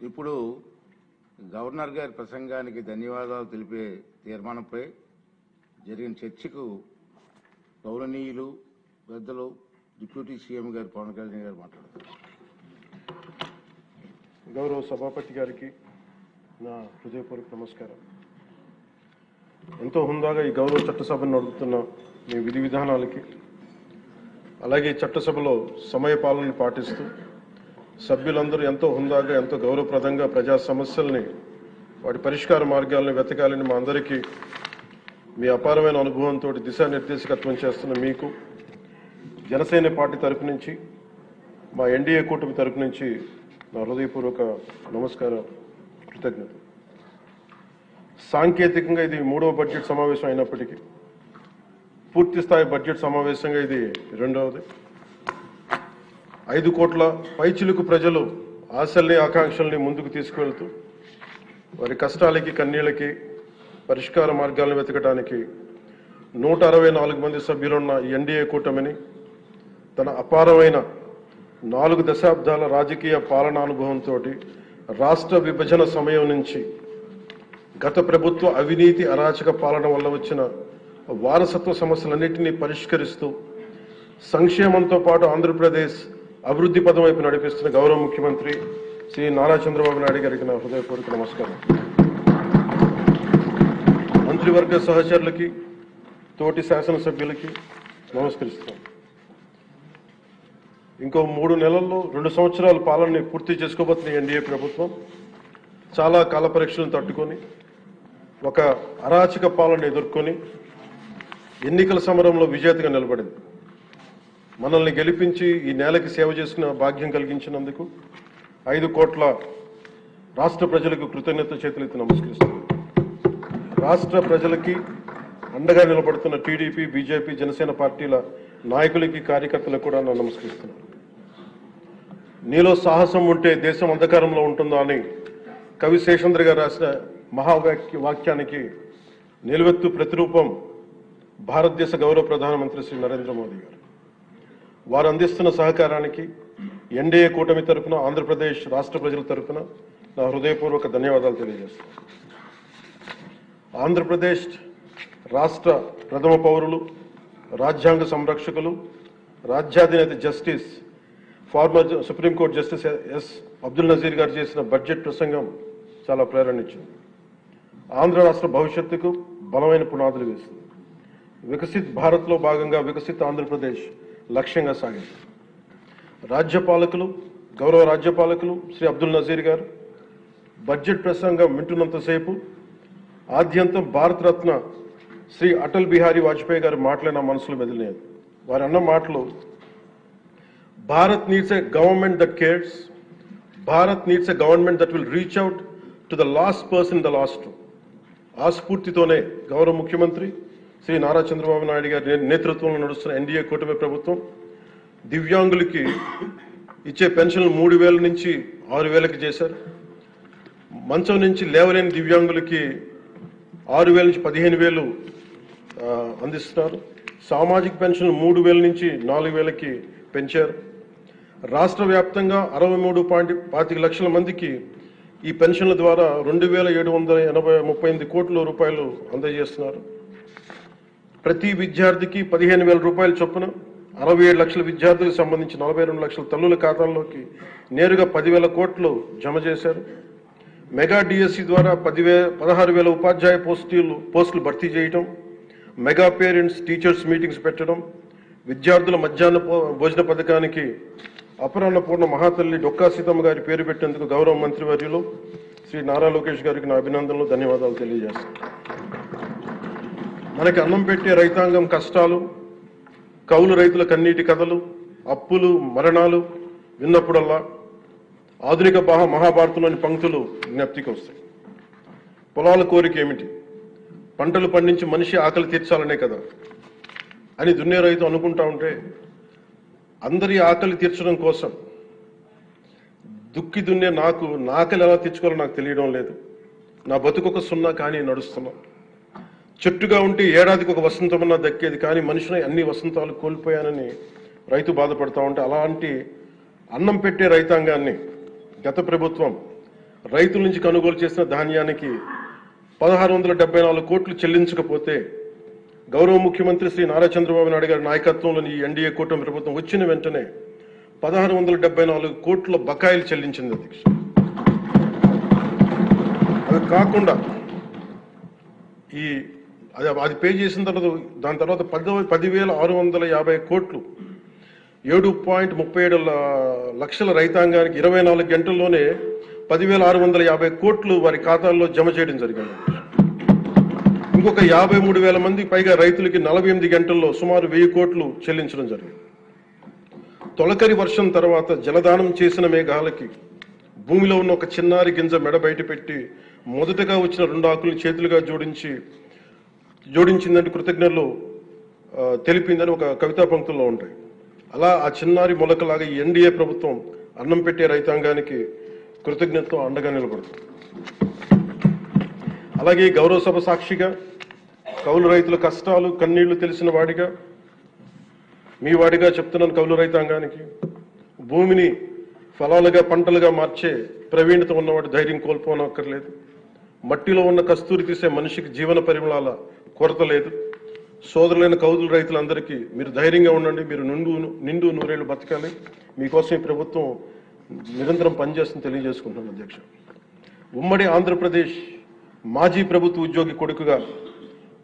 ఇప్పుడు గవర్నర్ గారి ప్రసంగానికి ధన్యవాదాలు తెలిపే తీర్మానంపై జరిగిన చర్చకు గౌరవనీయులు పెద్దలు డిప్యూటీ సీఎం గారు పవన్ కళ్యాణ్ గారు మాట్లాడుతారు. గౌరవ సభాపతి గారికి నా హృదయపూర్వక నమస్కారం. ఎంతో హుందాగా ఈ గౌరవ చట్టసభను నడుపుతున్న మీ విధి విధానాలకి, అలాగే చట్టసభలో సమయపాలన పాటిస్తూ సభ్యులందరూ ఎంతో హుందాగా ఎంతో గౌరవప్రదంగా ప్రజా సమస్యల్ని వాటి పరిష్కార మార్గాలను వెతకాలని మా అందరికీ మీ అపారమైన అనుభవంతో దిశానిర్దేశకత్వం చేస్తున్న మీకు జనసేన పార్టీ తరపు నుంచి, మా ఎన్డీఏ కూటమి తరపు నుంచి నా హృదయపూర్వక నమస్కారం, కృతజ్ఞత. సాంకేతికంగా ఇది 3వ బడ్జెట్ సమావేశం అయినప్పటికీ పూర్తి స్థాయి బడ్జెట్ సమావేశంగా ఇది 2వది. 5 కోట్ల పైచిలుకు ప్రజలు ఆశల్ని ఆకాంక్షల్ని ముందుకు తీసుకువెళ్తూ వారి కష్టాలకి కన్నీళ్ళకి పరిష్కార మార్గాలను వెతకడానికి 164 మంది సభ్యులున్న ఎన్డీఏ కూటమిని తన అపారమైన 4 దశాబ్దాల రాజకీయ పాలనానుభవంతో రాష్ట్ర విభజన సమయం నుంచి గత ప్రభుత్వ అవినీతి అరాచక పాలన వల్ల వచ్చిన వారసత్వ సమస్యలన్నింటినీ పరిష్కరిస్తూ సంక్షేమంతో పాటు ఆంధ్రప్రదేశ్ అభివృద్ధి పదం వైపు నడిపిస్తున్న గౌరవ ముఖ్యమంత్రి శ్రీ నారా చంద్రబాబు నాయుడు గారికి నా హృదయపూర్వక నమస్కారం. మంత్రివర్గ సహచరులకి, తోటి శాసనసభ్యులకి నమస్కరిస్తున్నాం. ఇంకో 3 నెలల్లో 2 సంవత్సరాల పాలనని పూర్తి చేసుకోబోతున్న ఎన్డీఏ ప్రభుత్వం చాలా కాల పరీక్షలను తట్టుకొని ఒక అరాచక పాలన ఎదుర్కొని ఎన్నికల సమరంలో విజేతగా నిలబడింది. మనల్ని గెలిపించి ఈ నేలకి సేవ చేసిన భాగ్యం కలిగించినందుకు 5 కోట్ల రాష్ట్ర ప్రజలకు కృతజ్ఞత చేతులెత్తి నమస్కరిస్తున్నాను. రాష్ట్ర ప్రజలకి అండగా నిలబడుతున్న టీడీపీ, బీజేపీ, జనసేన పార్టీల నాయకులకి, కార్యకర్తలకు కూడా నేను నమస్కరిస్తున్నాను. నీలో సాహసం ఉంటే దేశం అంధకారంలో ఉంటుందా అని కవి శేషేంద్ర గారు రాసిన వాక్యానికి నిలువెత్తు ప్రతిరూపం భారతదేశ గౌరవ ప్రధానమంత్రి శ్రీ నరేంద్ర మోదీ గారు. వారు అందిస్తున్న సహకారానికి ఎన్డీఏ కూటమి తరఫున, ఆంధ్రప్రదేశ్ రాష్ట్ర ప్రజల తరఫున నా హృదయపూర్వక ధన్యవాదాలు తెలియజేస్తున్నాను. ఆంధ్రప్రదేశ్ రాష్ట్ర ప్రథమ పౌరులు, రాజ్యాంగ సంరక్షకులు, రాజ్యాధినేత justice former supreme court justice S Abdul Nazeer గారు చేసిన బడ్జెట్ ప్రసంగం చాలా ప్రేరణ ఇచ్చింది. ఆంధ్ర రాష్ట్ర భవిష్యత్తుకు బలమైన పునాదులు వేస్తుంది. వికసిత్ భారత్లో భాగంగా వికసిత్ ఆంధ్రప్రదేశ్ లక్ష్యంగా సాగింది. రాజ్యపాలకులు, గౌరవ రాజ్యపాలకులు శ్రీ అబ్దుల్ నజీర్ గారు బడ్జెట్ ప్రసంగం వింటున్నంతసేపు ఆద్యంతం భారతరత్న శ్రీ అటల్ బిహారీ వాజ్పేయి గారు మాటలే నా మనసులో మెదిలినాయి. వారు అన్న మాటలు, Bharat needs a government that cares, Bharat needs a government that will reach out to the last person in the last. ఆ స్ఫూర్తితోనే గౌరవ ముఖ్యమంత్రి శ్రీ నారా చంద్రబాబు నాయుడు గారి నేతృత్వంలో నడుస్తున్న ఎన్డీఏ కూటమి ప్రభుత్వం దివ్యాంగులకి ఇచ్చే పెన్షన్లు 3,000 నుంచి 6,000కి చేశారు. మంచం నుంచి లేవలేని దివ్యాంగులకి 6,000 నుంచి 15,000 అందిస్తున్నారు. సామాజిక పెన్షన్లు 3,000 నుంచి 4,000కి పెంచారు. రాష్ట్ర వ్యాప్తంగా 63.25 లక్షల మందికి ఈ పెన్షన్ల ద్వారా 2,738 కోట్ల రూపాయలు అందజేస్తున్నారు. ప్రతి విద్యార్థికి 15,000 రూపాయల చొప్పున 67 లక్షల విద్యార్థులకు సంబంధించి 42 లక్షల తల్లుల ఖాతాల్లోకి నేరుగా 10,000 కోట్లు జమ చేశారు. మెగా డిఎస్సి ద్వారా 16,000 ఉపాధ్యాయ పోస్టులు భర్తీ చేయడం, మెగా పేరెంట్స్ టీచర్స్ మీటింగ్స్ పెట్టడం, విద్యార్థుల మధ్యాహ్న భోజన పథకానికి అపరాహ్న పూర్ణ మహాతల్లి డొక్కా సీతమ్మ గారి పేరు పెట్టేందుకు గౌరవ మంత్రివర్యులు శ్రీ నారా లోకేష్ గారికి నా అభినందనలు, ధన్యవాదాలు తెలియజేస్తాను. మనకి అన్నం పెట్టే రైతాంగం కష్టాలు, కౌలు రైతుల కన్నీటి కథలు, అప్పులు, మరణాలు విన్నప్పుడల్లా ఆధునిక మహాభారతంలోని పంక్తులు జ్ఞప్తికి వస్తాయి. పొలాల కోరిక ఏమిటి? పంటలు పండించి మనిషి ఆకలి తీర్చాలనే కదా అని దున్నే రైతు అనుకుంటా ఉంటే, అందరి ఆకలి తీర్చడం కోసం దుక్కి దున్నే నా ఆకలి ఎలా తీర్చుకోవాలో నాకు తెలియడం లేదు. నా బతుకొక సున్నా కానీ నడుస్తున్నా. చెట్టుగా ఉంటే ఏడాదికి ఒక వసంతమన్నా దక్కేది, కానీ మనిషిని అన్ని వసంతాలు కోల్పోయానని రైతు బాధపడతా ఉంటే, అలాంటి అన్నం పెట్టే రైతాంగాన్ని గత ప్రభుత్వం రైతుల నుంచి కొనుగోలు చేసిన ధాన్యానికి 1674 కోట్లు చెల్లించకపోతే గౌరవ ముఖ్యమంత్రి శ్రీ నారా చంద్రబాబు నాయుడు గారి నాయకత్వంలోని ఈ ఎన్డీఏ కూటమి ప్రభుత్వం వచ్చిన వెంటనే 1674 కోట్ల బకాయిలు చెల్లించింది అధ్యక్ష. అది కాకుండా అది పే చేసిన తర్వాత దాని తర్వాత 10,650 కోట్లు 7.37 లక్షల రైతాంగానికి 24 గంటల్లోనే 10,650 కోట్లు వారి ఖాతాల్లో జమ చేయడం జరిగింది. ఇంకొక 53,000 మంది పైగా రైతులకి 48 గంటల్లో సుమారు 1000 కోట్లు చెల్లించడం జరిగింది. తొలకరి వర్షం తర్వాత జలదానం చేసిన మేఘాలకి భూమిలో ఉన్న ఒక చిన్నారి గింజ మెడ బయట పెట్టి మొదటగా వచ్చిన 2 ఆకులను చేతులుగా జోడించిందంటే కృతజ్ఞతలు తెలిపిందని ఒక కవితా పంక్తుల్లో ఉంటాయి. అలా ఆ చిన్నారి మొలకలాగా ఈ ఎన్డీఏ ప్రభుత్వం అన్నం పెట్టే రైతాంగానికి కృతజ్ఞతతో అండగా నిలబడుతుంది. అలాగే గౌరవ సభ సాక్షిగా కౌలు రైతుల కష్టాలు కన్నీళ్లు తెలిసిన వాడిగా మీ వాడిగా చెప్తున్నాను. కౌలు రైతాంగానికి భూమిని ఫలాలుగా పంటలుగా మార్చే ప్రవీణత ఉన్నవాడు ధైర్యం కోల్పోనక్కర్లేదు. మట్టిలో ఉన్న కస్తూరి తీసే మనిషికి జీవన పరిమళాల కొరత లేదు. సోదరులైన కౌలు రైతులందరికీ మీరు ధైర్యంగా ఉండండి. మీరు నిండు నూరేళ్లు బతకాలి. మీకోసం ఈ ప్రభుత్వం నిరంతరం పనిచేస్తుందని తెలియజేసుకుంటున్నాను అధ్యక్ష. ఉమ్మడి ఆంధ్రప్రదేశ్ మాజీ ప్రభుత్వ ఉద్యోగి కొడుకుగా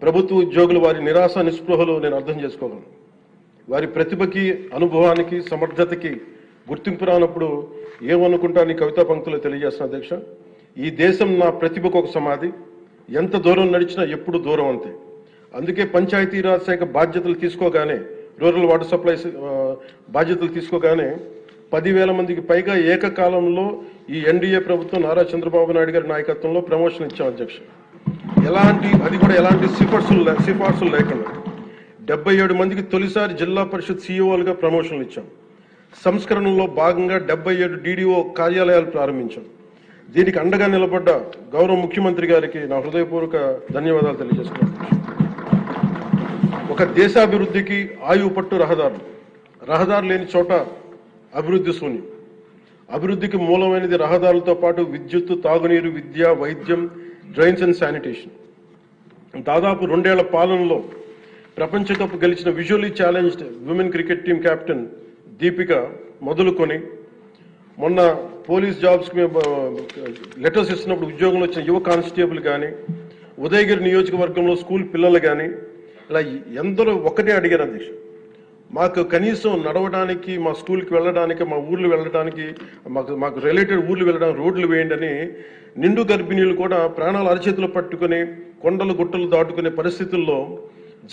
ప్రభుత్వ ఉద్యోగులు వారి నిరాశ నిస్పృహలు నేను అర్థం చేసుకోగలను. వారి ప్రతిభకి అనుభవానికి సమర్థతకి గుర్తింపు రానప్పుడు ఏమనుకుంటాను ఈ కవితా పంక్తులు తెలియజేస్తున్నా అధ్యక్ష. ఈ దేశం నా ప్రతిభకు ఒక సమాధి, ఎంత దూరం నడిచినా ఎప్పుడు దూరం అంతే. అందుకే పంచాయతీరాజ్ శాఖ బాధ్యతలు తీసుకోగానే, రూరల్ వాటర్ సప్లైస్ బాధ్యతలు తీసుకోగానే 10,000 మందికి పైగా ఏకకాలంలో ఈ ఎన్డీఏ ప్రభుత్వం నారా చంద్రబాబు నాయుడు గారి నాయకత్వంలో ప్రమోషన్ ఇచ్చాం అధ్యక్ష. అది కూడా ఎలాంటి సిఫార్సులు లేకుండా 77 మందికి తొలిసారి జిల్లా పరిషత్ సీఈఓలుగా ప్రమోషన్లు ఇచ్చాం. సంస్కరణలో భాగంగా 77 డీడీఓ కార్యాలయాలు ప్రారంభించాం. దీనికి అండగా నిలబడ్డ గౌరవ ముఖ్యమంత్రి గారికి నా హృదయపూర్వక ధన్యవాదాలు తెలియజేస్తున్నాను. ఒక దేశాభివృద్ధికి ఆయువు పట్టు రహదారు లేని చోట అభివృద్ధి శూన్యం. అభివృద్ధికి మూలమైనది రహదారులతో పాటు విద్యుత్తు, తాగునీరు, విద్య, వైద్యం, డ్రైన్స్ అండ్ శానిటేషన్. దాదాపు 2 ఏళ్ల పాలనలో ప్రపంచ కప్ గెలిచిన visually challenged women cricket team captain Deepika మొదలుకొని మొన్న పోలీస్ జాబ్స్కి మేము లెటర్స్ ఇస్తున్నప్పుడు ఉద్యోగంలో వచ్చిన యువ కానిస్టేబుల్ కానీ, ఉదయగిరి నియోజకవర్గంలో స్కూల్ పిల్లలు కానీ, ఇలా ఎందరో ఒకటే అడిగారు అధ్యక్ష. మాకు కనీసం నడవడానికి, మా స్కూల్కి వెళ్ళడానికి, మా ఊర్లు వెళ్ళడానికి, మాకు రిలేటెడ్ ఊర్లు వెళ్ళడానికి రోడ్లు వేయండి అని నిండు గర్భిణీలు కూడా ప్రాణాలు అరచేతులు పట్టుకుని కొండలు గుట్టలు దాటుకునే పరిస్థితుల్లో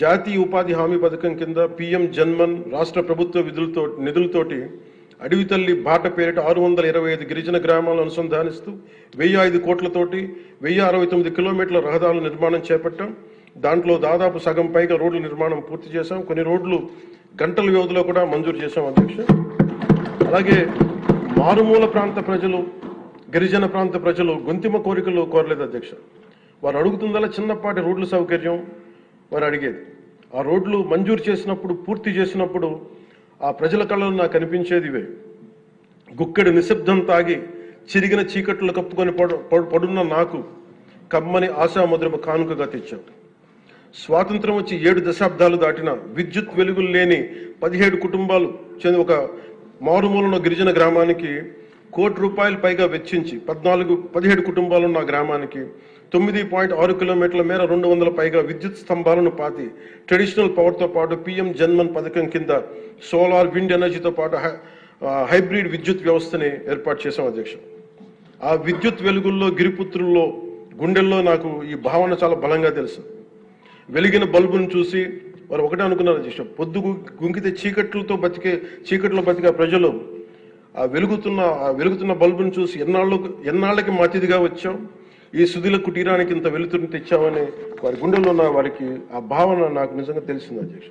జాతీయ ఉపాధి హామీ పథకం కింద PM జన్మన్ రాష్ట్ర ప్రభుత్వ నిధులతోటి అడవి తల్లి బాట పేరిట 625 గిరిజన గ్రామాలను అనుసంధానిస్తూ 1005 కోట్లతోటి 1069 కిలోమీటర్ల రహదారుల నిర్మాణం చేపట్టాం. దాంట్లో దాదాపు సగం పైగా రోడ్ల నిర్మాణం పూర్తి చేశాం. కొన్ని రోడ్లు గంటల వ్యవధిలో కూడా మంజూరు చేశాం అధ్యక్ష. అలాగే మారుమూల ప్రాంత ప్రజలు, గిరిజన ప్రాంత ప్రజలు గొంతిమ కోరికలు కోరలేదు అధ్యక్ష. వారు అడుగుతుందల్లా చిన్నపాటి రోడ్ల సౌకర్యం వారు అడిగేది. ఆ రోడ్లు మంజూరు చేసినప్పుడు, పూర్తి చేసినప్పుడు ఆ ప్రజల కళ్ళలో నాకు కనిపించేది ఇవే. గుక్కెడు నిశ్శబ్దం తాగి చిరిగిన చీకట్లు కప్పుకొని పడున్న నాకు కమ్మని ఆశాముద్రమ కానుకగా తెచ్చాం. స్వాతంత్రం వచ్చి 7 దశాబ్దాలు దాటిన విద్యుత్ వెలుగులు లేని 17 కుటుంబాలు చెంది ఒక మారుమూలన గిరిజన గ్రామానికి ₹1 కోటి పైగా వెచ్చించి 17 కుటుంబాలున్న గ్రామానికి 9.6 కిలోమీటర్ల మేర 200 పైగా విద్యుత్ స్తంభాలను పాతి ట్రెడిషనల్ పవర్తో పాటు PM జన్మన్ పథకం కింద సోలార్, విండ్ ఎనర్జీతో పాటు హైబ్రిడ్ విద్యుత్ వ్యవస్థని ఏర్పాటు చేశాం అధ్యక్ష. ఆ విద్యుత్ వెలుగుల్లో, గిరిపుత్రుల్లో, గుండెల్లో నాకు ఈ భావన చాలా బలంగా తెలుసు. వెలిగిన బల్బును చూసి వారు ఒకటే అనుకున్నారు అధ్యక్ష, పొద్దు గుంకితే చీకట్లో బతికే ప్రజలు ఆ వెలుగుతున్న బల్బును చూసి ఎన్నాళ్ళకి మా అతిథిగా వచ్చాం, ఈ సుధిల కుటీరానికి ఇంత వెలుతురుని తెచ్చామని వారి గుండెల్లో ఉన్న వారికి ఆ భావన నాకు నిజంగా తెలిసింది అధ్యక్ష.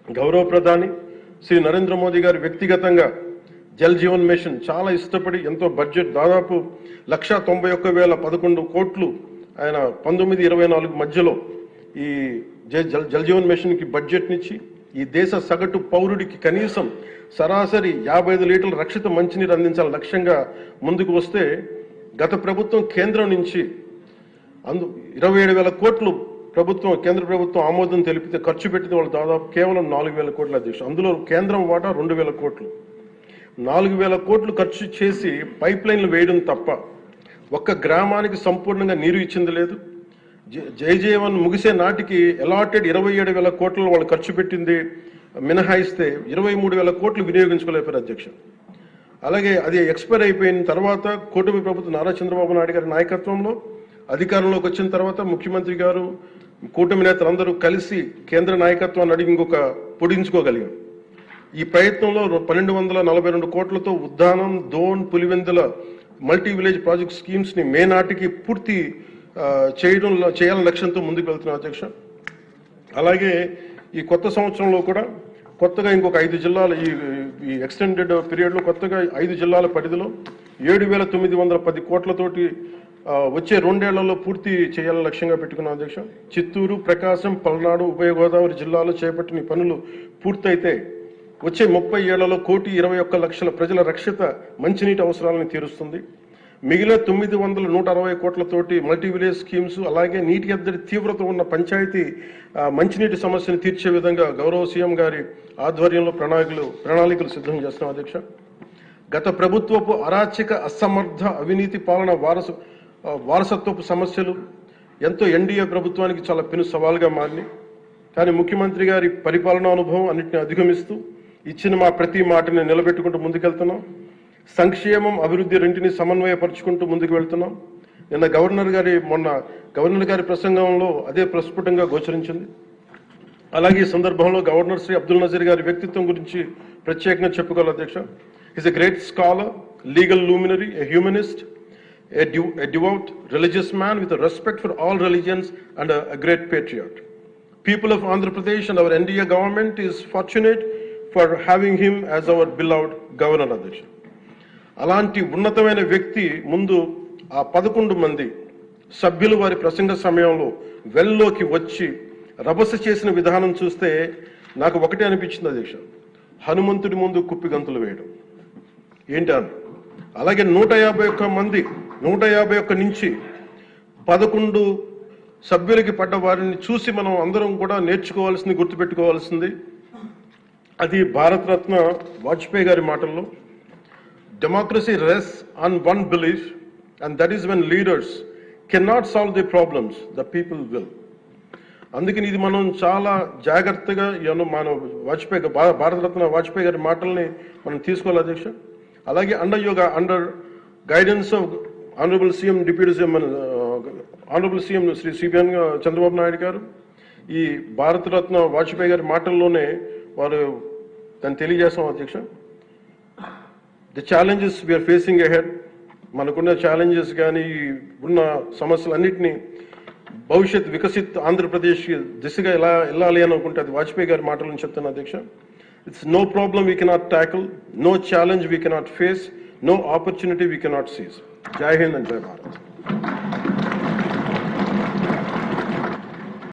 గౌరవ ప్రధాని శ్రీ నరేంద్ర మోదీ గారు వ్యక్తిగతంగా జల్ జీవన్ మిషన్ చాలా ఇష్టపడి ఎంతో బడ్జెట్ దాదాపు 191,011 కోట్లు ఆయన 1924 మధ్యలో ఈ జల్ జీవన్ మిషన్కి బడ్జెట్నిచ్చి ఈ దేశ సగటు పౌరుడికి కనీసం సరాసరి 55 లీటర్ల రక్షిత మంచినీరు అందించాలని లక్ష్యంగా ముందుకు వస్తే గత ప్రభుత్వం కేంద్రం నుంచి 27,000 కోట్లు కేంద్ర ప్రభుత్వం ఆమోదం తెలిపితే ఖర్చు పెట్టింది వాళ్ళు దాదాపు కేవలం 4,000 కోట్ల అధ్యక్ష. అందులో కేంద్రం వాటా 2,000 కోట్లు. 4,000 కోట్లు ఖర్చు చేసి పైప్ లైన్లు వేయడం తప్ప ఒక్క గ్రామానికి సంపూర్ణంగా నీరు ఇచ్చింది లేదు. జైజీవన్ ముగిసే నాటికి అలాటెడ్ 27,000 కోట్లు వాళ్ళు ఖర్చు పెట్టింది మినహాయిస్తే 23,000 కోట్లు వినియోగించుకోలేపారు అధ్యక్ష. అలాగే అది ఎక్స్పైర్ అయిపోయిన తర్వాత కూటమి ప్రభుత్వం నారా చంద్రబాబు నాయుడు గారి నాయకత్వంలో అధికారంలోకి వచ్చిన తర్వాత ముఖ్యమంత్రి గారు కూటమి నేతలందరూ కలిసి కేంద్ర నాయకత్వాన్ని అడిగి ఇంకొక పొడించుకోగలిగాం. ఈ ప్రయత్నంలో 1,242 కోట్లతో Uddanam, Dhone, Pulivendula multi village project schemes ని మే నాటికి పూర్తి చేయాలని లక్ష్యంతో ముందుకు వెళ్తున్నాం అధ్యక్ష. అలాగే ఈ కొత్త సంవత్సరంలో కూడా కొత్తగా ఇంకొక 5 జిల్లాలు ఈ ఎక్స్టెండెడ్ పీరియడ్లో కొత్తగా 5 జిల్లాల పరిధిలో 7,910 కోట్లతోటి వచ్చే 2 ఏళ్లలో పూర్తి చేయాలని లక్ష్యంగా పెట్టుకున్నాం అధ్యక్ష. చిత్తూరు, ప్రకాశం, పల్నాడు, ఉభయ గోదావరి జిల్లాలో చేపట్టిన పనులు పూర్తయితే వచ్చే 30 ఏళ్లలో 1,21,00,000 ప్రజల రక్షిత మంచినీటి అవసరాలను తీరుస్తుంది. మిగిలిన 960 కోట్లతోటి మల్టీ విలేజ్ స్కీమ్స్, అలాగే నీటి ఎద్దడి తీవ్రత ఉన్న పంచాయతీ మంచినీటి సమస్యను తీర్చే విధంగా గౌరవ సీఎం గారి ఆధ్వర్యంలో ప్రణాళికలు సిద్ధం చేస్తున్నాం అధ్యక్ష. గత ప్రభుత్వపు అరాచక, అసమర్థ, అవినీతి పాలన వారసత్వపు సమస్యలు ఎంతో ఎన్డీఏ ప్రభుత్వానికి చాలా పెను సవాల్గా మారినాయి. కానీ ముఖ్యమంత్రి గారి పరిపాలనా అనుభవం అన్నింటిని అధిగమిస్తూ ఇచ్చిన ప్రతి మాటని నిలబెట్టుకుంటూ ముందుకెళ్తున్నాం. సంక్షేమం, అభివృద్ధి రెంటిని సమన్వయపరుచుకుంటూ ముందుకు వెళ్తున్నాం. మొన్న గవర్నర్ గారి ప్రసంగంలో అదే ప్రస్ఫుటంగా గోచరించింది. అలాగే ఈ సందర్భంలో గవర్నర్ శ్రీ అబ్దుల్ నజీర్ గారి వ్యక్తిత్వం గురించి ప్రత్యేకంగా చెప్పుకోవాలి అధ్యక్ష. Is a great scholar, legal luminary, a humanist, a devout religious man with a respect for all religions and a great patriot. People of Andhra Pradesh and our NDA government is fortunate for having him as our beloved governor అధ్యక్ష. అలాంటి ఉన్నతమైన వ్యక్తి ముందు ఆ 11 మంది సభ్యులు వారి ప్రసంగ సమయంలో వెల్లోకి వచ్చి రభస చేసిన విధానం చూస్తే నాకు ఒకటే అనిపించింది అధ్యక్ష, హనుమంతుడి ముందు కుప్పి గంతులు వేయడం ఏంటి అని. అలాగే 151 నుంచి 11 సభ్యులకి పడ్డ వారిని చూసి మనం అందరం కూడా నేర్చుకోవాల్సింది, గుర్తుపెట్టుకోవాల్సింది అది భారతరత్న వాజ్పేయి గారి మాటల్లో, democracy రెsts on one belief, and that is when leaders cannot solve their problems, the people will. అందుకని ఇది మనం చాలా జాగ్రత్తగా మన భారతరత్న వాజ్పేయి గారి మాటల్ని మనం తీసుకోవాలి అధ్యక్ష. అలాగే under guidance of honourable CM deputy CM honourable CM Shri CBN Chandrababu Naidu గారు ఈ భారతరత్న వాజ్పేయి గారి మాటల్లోనే వారు దాన్ని తెలియజేస్తాం అధ్యక్ష. The challenges we are facing ahead, మనకున్న ఛాలెంజెస్ కానీ ఉన్న సమస్యలన్నింటినీ భవిష్యత్ వికసిత్ ఆంధ్రప్రదేశ్ దిశగా ఎలా వెళ్ళాలి అని అనుకుంటే అది వాజ్పేయి గారి మాటలను చెప్తాను అధ్యక్ష. It's no problem we cannot tackle, no challenge we cannot face, no opportunity we cannot seize. Jai Hind and Jai Bharat.